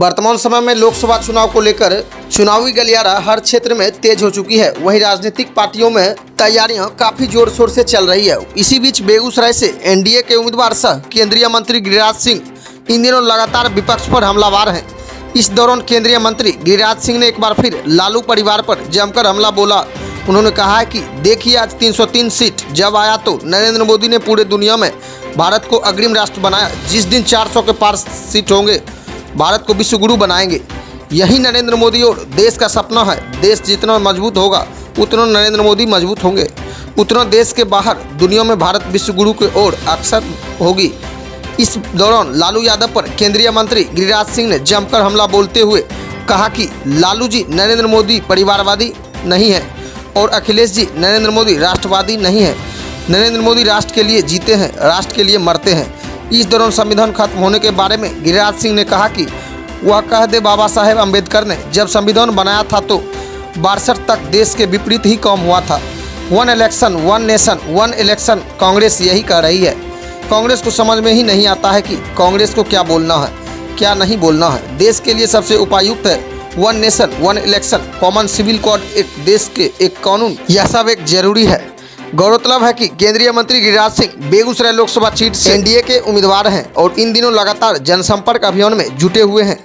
वर्तमान समय में लोकसभा चुनाव को लेकर चुनावी गलियारा हर क्षेत्र में तेज हो चुकी है। वहीं राजनीतिक पार्टियों में तैयारियां काफी जोर शोर से चल रही है। इसी बीच बेगूसराय से एनडीए के उम्मीदवार सह केंद्रीय मंत्री गिरिराज सिंह इन दिनों लगातार विपक्ष पर हमलावर हैं। इस दौरान केंद्रीय मंत्री गिरिराज सिंह ने एक बार फिर लालू परिवार पर जमकर हमला बोला। उन्होंने कहा है कि देखिए, आज 303 सीट जब आया तो नरेंद्र मोदी ने पूरे दुनिया में भारत को अग्रिम राष्ट्र बनाया। जिस दिन 400 के पार सीट होंगे, भारत को विश्व गुरु बनाएंगे। यही नरेंद्र मोदी और देश का सपना है। देश जितना मजबूत होगा उतना नरेंद्र मोदी मजबूत होंगे, उतना देश के बाहर दुनिया में भारत विश्व गुरु की ओर अक्सर होगी। इस दौरान लालू यादव पर केंद्रीय मंत्री गिरिराज सिंह ने जमकर हमला बोलते हुए कहा कि लालू जी नरेंद्र मोदी परिवारवादी नहीं है और अखिलेश जी नरेंद्र मोदी राष्ट्रवादी नहीं है। नरेंद्र मोदी राष्ट्र के लिए जीते हैं, राष्ट्र के लिए मरते हैं। इस दौरान संविधान खत्म होने के बारे में गिरिराज सिंह ने कहा कि वह कह दे, बाबा साहेब अम्बेडकर ने जब संविधान बनाया था तो 62 तक देश के विपरीत ही काम हुआ था। 1 इलेक्शन 1 नेशन 1 इलेक्शन कांग्रेस यही कह रही है। कांग्रेस को समझ में ही नहीं आता है कि कांग्रेस को क्या बोलना है, क्या नहीं बोलना है। देश के लिए सबसे उपायुक्त है 1 nation 1 election, common civil code, एक देश के एक कानून, यह सब एक जरूरी है। गौरतलब है कि केंद्रीय मंत्री गिरिराज सिंह बेगूसराय लोकसभा सीट से एनडीए के उम्मीदवार हैं और इन दिनों लगातार जनसंपर्क अभियान में जुटे हुए हैं।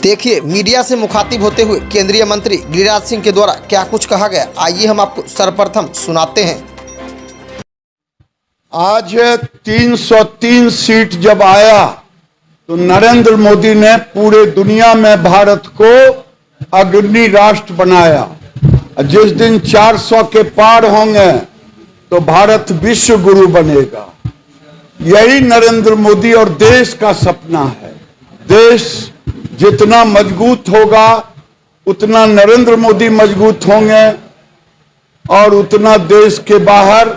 देखिए, मीडिया से मुखातिब होते हुए केंद्रीय मंत्री गिरिराज सिंह के द्वारा क्या कुछ कहा गया, आइए हम आपको सर्वप्रथम सुनाते हैं। आज 303 सीट जब आया तो नरेंद्र मोदी ने पूरे दुनिया में भारत को अग्रणी राष्ट्र बनाया। जिस दिन 400 के पार होंगे तो भारत विश्व गुरु बनेगा। यही नरेंद्र मोदी और देश का सपना है। देश जितना मजबूत होगा उतना नरेंद्र मोदी मजबूत होंगे और उतना देश के बाहर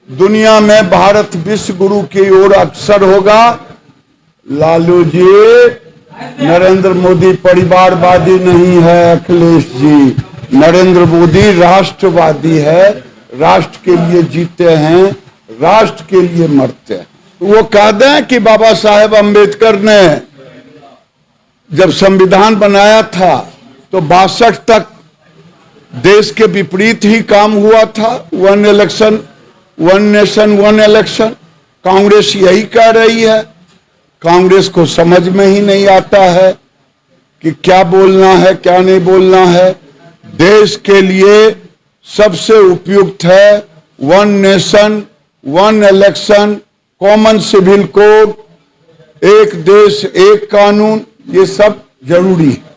दुनिया में भारत विश्व गुरु की ओर अग्रसर होगा। लालू जी नरेंद्र मोदी परिवारवादी नहीं है, अखिलेश जी नरेंद्र मोदी राष्ट्रवादी है। राष्ट्र के लिए जीते हैं, राष्ट्र के लिए मरते हैं। वो कह दें कि बाबा साहेब अम्बेडकर ने जब संविधान बनाया था तो 62 तक देश के विपरीत ही काम हुआ था। 1 इलेक्शन 1 नेशन 1 इलेक्शन कांग्रेस यही कह रही है। कांग्रेस को समझ में ही नहीं आता है कि क्या बोलना है, क्या नहीं बोलना है। देश के लिए सबसे उपयुक्त है 1 nation 1 election, common civil code, एक देश एक कानून, ये सब जरूरी है।